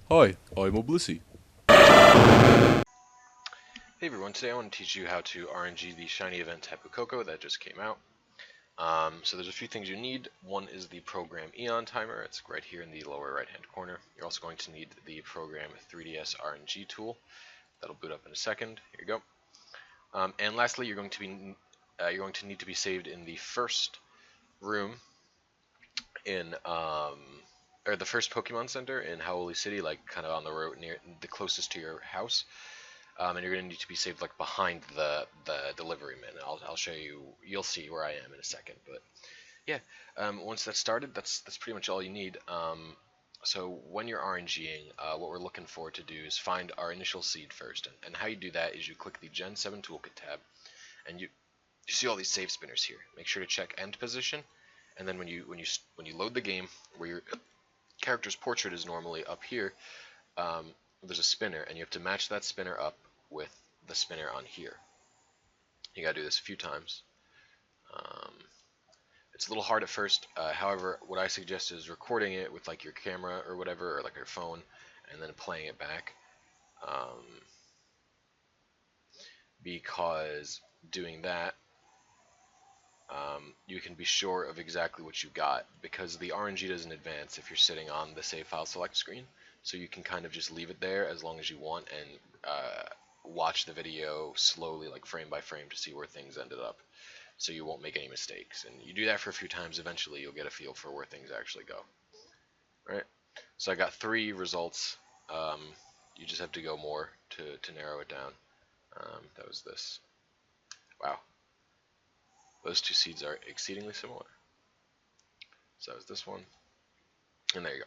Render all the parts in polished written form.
Hi, I'm a Blisy. Hey everyone, today I want to teach you how to RNG the shiny event Tapu Koko that just came out. So there's a few things you need. One is the program Eon Timer. It's right here in the lower right hand corner. You're also going to need the program 3DS RNG Tool. That'll boot up in a second. Here you go. And lastly, you're going to need to be saved in the first room in or the first Pokemon Center in Howley City, like kind of on the road near the closest to your house. And you're going to need to be saved like behind the delivery man. I'll show you. You'll see where I am in a second. But yeah, once that's started, that's pretty much all you need. So when you're RNGing, what we're looking for to do is find our initial seed first. And how you do that is you click the Gen 7 Toolkit tab, and you see all these save spinners here. Make sure to check end position, and then when you load the game, where your character's portrait is normally up here, there's a spinner, and you have to match that spinner up with the spinner on here. You gotta do this a few times. It's a little hard at first. However, what I suggest is recording it with like your camera or whatever, or like your phone, and then playing it back. Because doing that, you can be sure of exactly what you got, because the RNG doesn't advance if you're sitting on the save file select screen. So you can kind of just leave it there as long as you want and watch the video slowly, like frame by frame, to see where things ended up, so you won't make any mistakes. And you do that for a few times, eventually you'll get a feel for where things actually go. Right? So I got 3 results. You just have to go more to narrow it down. That was this. Wow. Those 2 seeds are exceedingly similar. So that was this one. And there you go.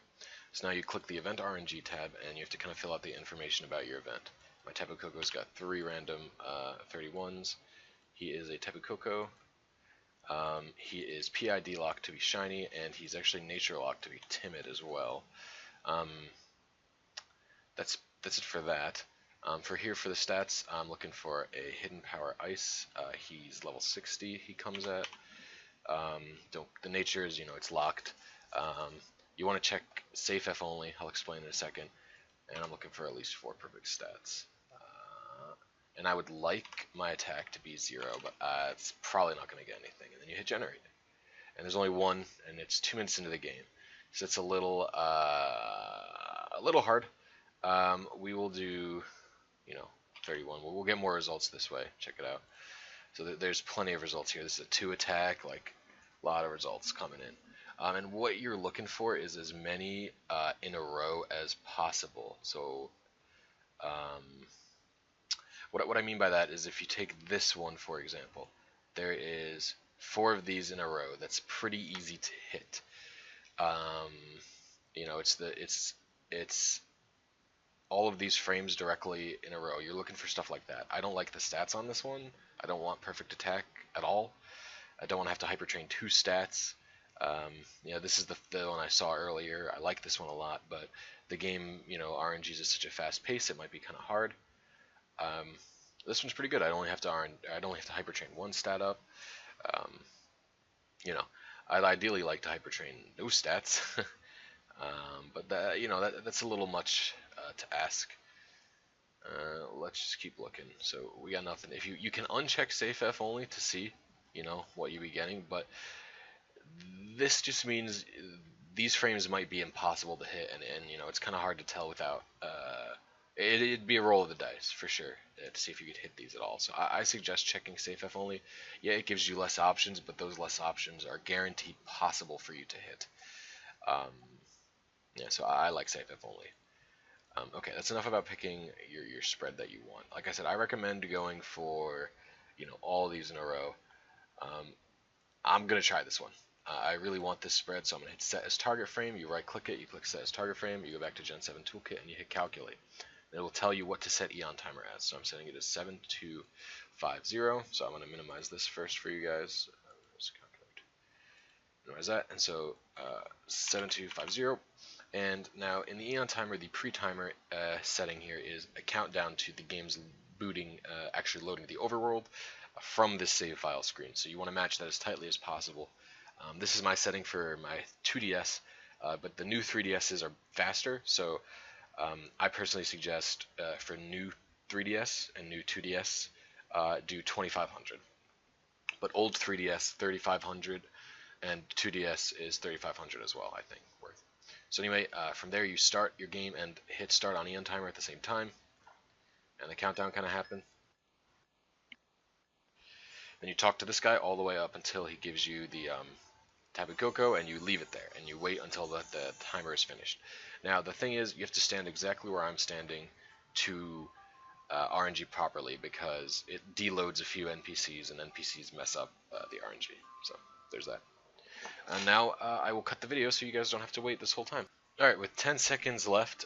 So now you click the Event RNG tab, and you have to kind of fill out the information about your event. My Tapu Koko's got 3 random 31s. He is a Tapu Koko. He is PID locked to be shiny, and he's actually nature locked to be timid as well. That's it for that. For the stats, I'm looking for a Hidden Power Ice. He's level 60. He comes at. The nature is, it's locked. You want to check safe F only. I'll explain in a second. And I'm looking for at least 4 perfect stats. And I would like my attack to be 0, but it's probably not going to get anything. And then you hit generate. And there's only 1, and it's 2 minutes into the game. So it's a little hard. We will do, 31. We'll get more results this way. Check it out. So there's plenty of results here. This is a 2 attack, like a lot of results coming in. And what you're looking for is as many in a row as possible. So what I mean by that is, if you take this one, for example, there is 4 of these in a row. That's pretty easy to hit. It's all of these frames directly in a row. You're looking for stuff like that. I don't like the stats on this one. I don't want perfect attack at all. I don't want to have to hypertrain 2 stats. This is the one I saw earlier. I like this one a lot, but the game, RNGs is such a fast pace, it might be kind of hard. This one's pretty good. I'd only have to hypertrain 1 stat up. I'd ideally like to hypertrain no stats, but that's a little much to ask. Let's just keep looking. So we got nothing. If you can uncheck safe F only to see, what you'll be getting, but this just means these frames might be impossible to hit, and it's kind of hard to tell without. It'd be a roll of the dice for sure to see if you could hit these at all. So I suggest checking safe F only. Yeah, it gives you less options, but those less options are guaranteed possible for you to hit. So I like safe F only. Okay, that's enough about picking your spread that you want. Like I said, I recommend going for all of these in a row. I'm gonna try this one. I really want this spread, so I'm gonna hit set as target frame. You right click it, you click set as target frame, you go back to Gen 7 Toolkit, and you hit calculate. And it will tell you what to set Eon Timer as. So I'm setting it as 7250. So I'm gonna minimize this first for you guys. Just calculate. Minimize that, and so 7250. And now in the Eon Timer, the pre-timer setting here is a countdown to the game's booting, actually loading the overworld from this save file screen. So you want to match that as tightly as possible. This is my setting for my 2DS, but the new 3DSs are faster, so I personally suggest for new 3DS and new 2DS, do 2500. But old 3DS 3500 and 2DS is 3500 as well, I think, worth. So anyway, from there you start your game and hit start on EonTimer at the same time, and the countdown kind of happens. Then you talk to this guy all the way up until he gives you the Tapu Koko, and you leave it there, and you wait until the timer is finished. Now, the thing is, you have to stand exactly where I'm standing to RNG properly, because it deloads a few NPCs, and NPCs mess up the RNG. So, there's that. And now, I will cut the video so you guys don't have to wait this whole time. Alright, with 10 seconds left,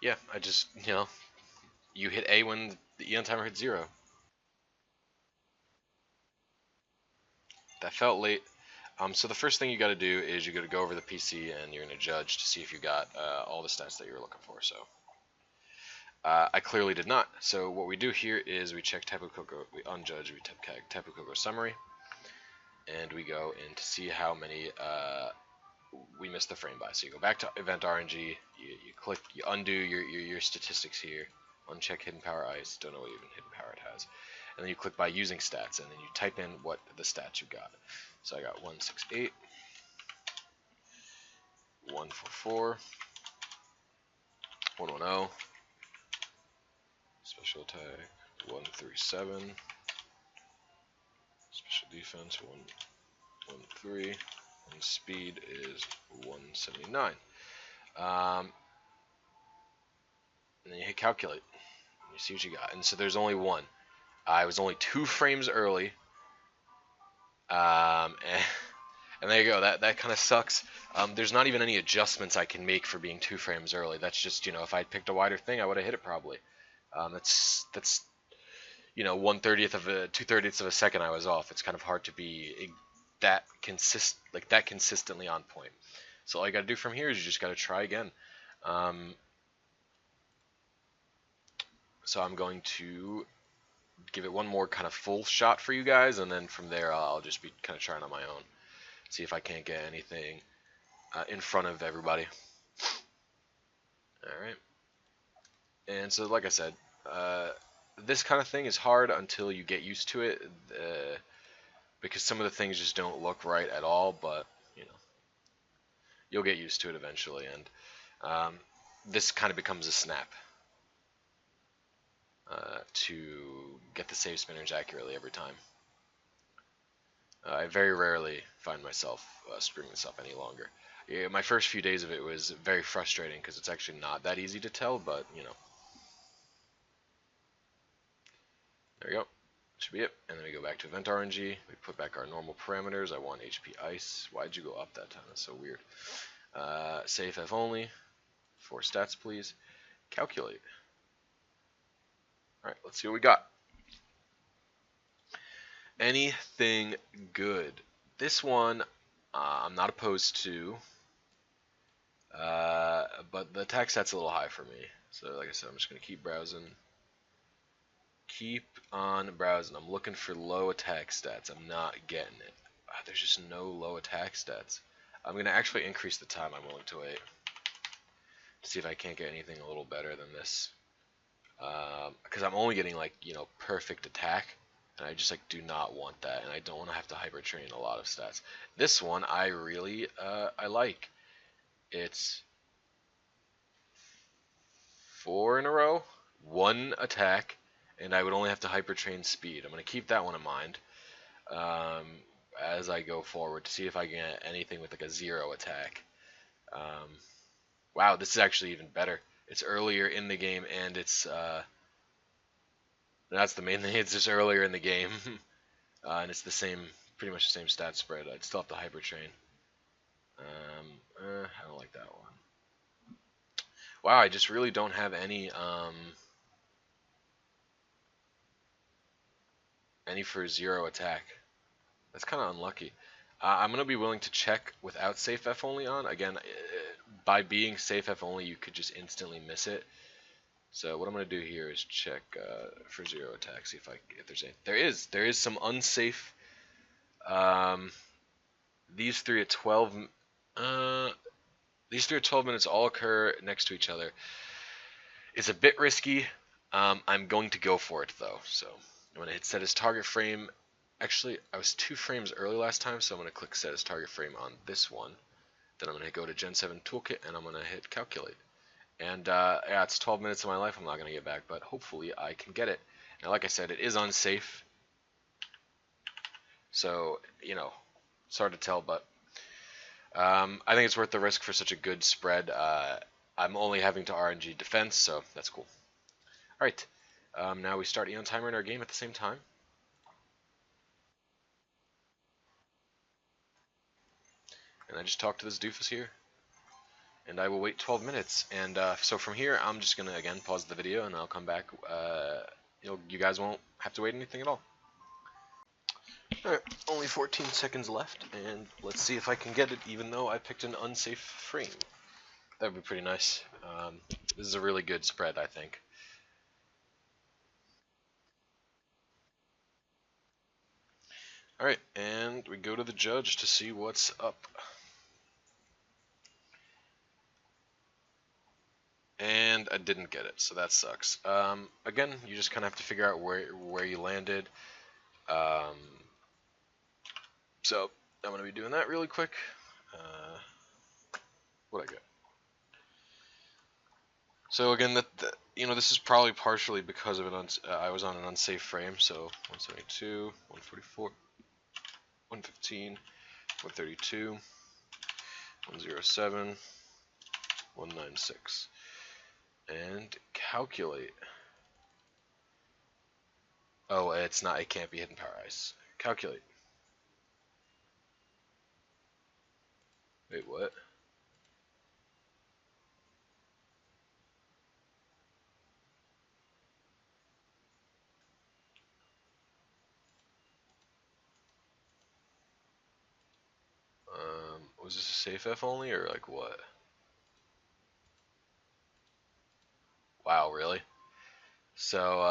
yeah, I just, you hit A when the EonTimer hit 0. That felt late. So the first thing you got to do is you got to go over the PC and you're going to judge to see if you got all the stats that you were looking for. So I clearly did not. So what we do here is we check Tapu Koko, we unjudge, we Tapu Koko summary, and we go in to see how many we missed the frame by. So you go back to event RNG, you click, you undo your statistics here, uncheck hidden power ice, don't know what even hidden power it has, and then you click by using stats, and then you type in what the stats you got. So I got 168, 144, 110, special attack 137, special defense 113, and speed is 179. And then you hit calculate, and you see what you got. And so there's only one. I was only 2 frames early. And there you go. That kind of sucks. There's not even any adjustments I can make for being 2 frames early. That's just, if I had picked a wider thing, I would have hit it probably. That's 1/30 of a 2/30 of a second I was off. It's kind of hard to be that consistently on point. So all you got to do from here is you just got to try again. So I'm going to give it one more kind of full shot for you guys, and then from there I'll just be kind of trying on my own, see if I can't get anything in front of everybody. Alright, and so like I said, this kind of thing is hard until you get used to it, because some of the things just don't look right at all, but you'll get used to it eventually, and this kind of becomes a snap. To get the save spinners accurately every time. I very rarely find myself screwing this up any longer. Yeah, my first few days of it was very frustrating because it's actually not that easy to tell, but there we go. Should be it. And then we go back to event RNG. We put back our normal parameters. I want HP ice. Why'd you go up that time? That's so weird. Safe F only. 4 stats, please. Calculate. Alright, let's see what we got. Anything good. This one I'm not opposed to, but the attack stat's a little high for me. So like I said, I'm just going to keep browsing. Keep on browsing. I'm looking for low attack stats. I'm not getting it. There's just no low attack stats. I'm going to actually increase the time I'm willing to wait to see if I can't get anything a little better than this. Because I'm only getting perfect attack, and I just do not want that, and I don't want to have to hyper train a lot of stats. This one I really I like. It's 4 in a row, 1 attack, and I would only have to hyper train speed. I'm going to keep that one in mind as I go forward to see if I can get anything with a 0 attack. Wow, this is actually even better. It's earlier in the game, and it's that's the main thing. It's just earlier in the game, and it's pretty much the same stat spread. I'd still have to hyper train. I don't like that one. Wow, I just really don't have any for 0 attack. That's kind of unlucky. I'm gonna be willing to check without safe F only on. Again, by being safe F only, you could just instantly miss it. So what I'm gonna do here is check for 0 attack, see if there's any. There is some unsafe. These 3 at 12. These three 12 minutes all occur next to each other. It's a bit risky. I'm going to go for it though. So I'm going to hit set as target frame. Actually, I was 2 frames early last time, so I'm going to click set as target frame on this one. Then I'm going to go to Gen 7 Toolkit and I'm going to hit calculate. And yeah, it's 12 minutes of my life I'm not going to get back, but hopefully I can get it. Now, like I said, it is unsafe. So, you know, it's hard to tell, but I think it's worth the risk for such a good spread. I'm only having to RNG defense, so that's cool. Alright, now we start EonTimer in our game at the same time. And I just talked to this doofus here. And I will wait 12 minutes. And so from here, I'm just going to, again, pause the video, and I'll come back. You guys won't have to wait anything at all. Alright, only 14 seconds left, and let's see if I can get it, even though I picked an unsafe frame. That would be pretty nice. This is a really good spread, I think. Alright, and we go to the judge to see what's up. And I didn't get it, so that sucks. Again, you just kind of have to figure out where you landed. So I'm going to be doing that really quick. What'd I get? So again, this is probably partially because of I was on an unsafe frame. So 172, 144, 115, 132, 107, 196, and calculate. Oh, it's not. It can't be hidden power ice. Calculate. Wait, what? Was this a safe F only, or like what? Wow, really? So,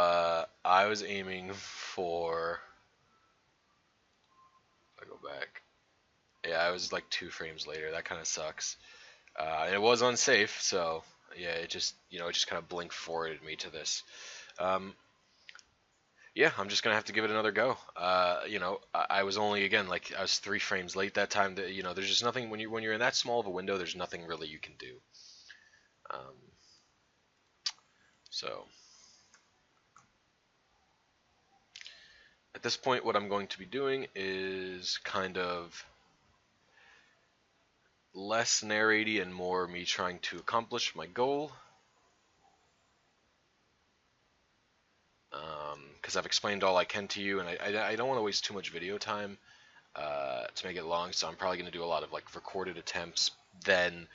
I was aiming for... If I go back... Yeah, I was like 2 frames later. That kind of sucks. And it was unsafe, so... Yeah, it just kind of blink forwarded me to this. Yeah, I'm just gonna have to give it another go. I was only, again, like, I was 3 frames late that time. There's just nothing, when you're in that small of a window, there's nothing really you can do. So at this point, what I'm going to be doing is kind of less narraty and more me trying to accomplish my goal. Because I've explained all I can to you, and I don't want to waste too much video time to make it long, so I'm probably going to do a lot of like recorded attempts, then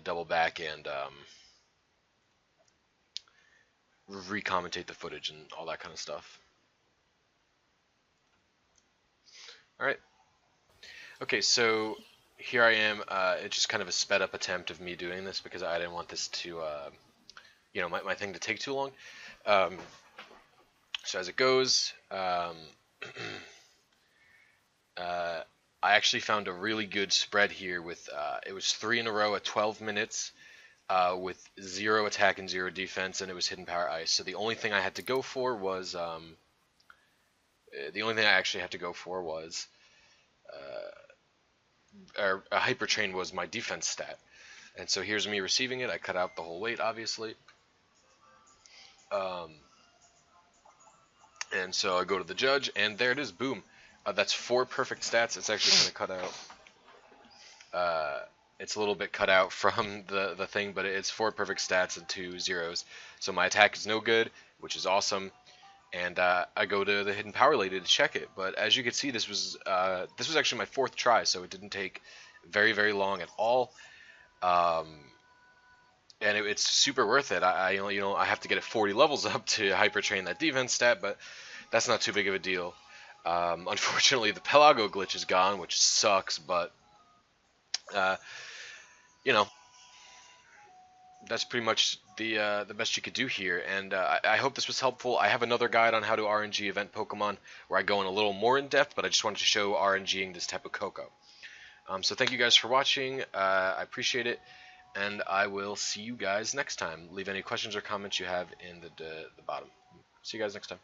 double back and re-commentate the footage and all that kind of stuff. Alright. Okay, so here I am. It's just kind of a sped up attempt of me doing this because I didn't want this to, my thing to take too long. So as it goes, I actually found a really good spread here with, it was 3 in a row at 12 minutes with 0 attack and 0 defense, and it was hidden power ice. So the only thing I had to go for was, a hyper train was my defense stat. And so here's me receiving it. I cut out the whole weight, obviously. And so I go to the judge, and there it is, boom. That's 4 perfect stats. It's actually kind of cut out. It's a little bit cut out from the thing, but it's 4 perfect stats and 2 zeros. So my attack is no good, which is awesome. And I go to the hidden power lady to check it. But as you can see, this was actually my 4th try, so it didn't take very, very long at all. And it's super worth it. I have to get it 40 levels up to hyper train that defense stat, but that's not too big of a deal. Unfortunately, the Pelago glitch is gone, which sucks, but that's pretty much the best you could do here. And I hope this was helpful. I have another guide on how to RNG event Pokemon where I go in a little more in depth, but I just wanted to show RNGing this type of Koko. So thank you guys for watching. I appreciate it, and I will see you guys next time. Leave any questions or comments you have in the bottom. See you guys next time.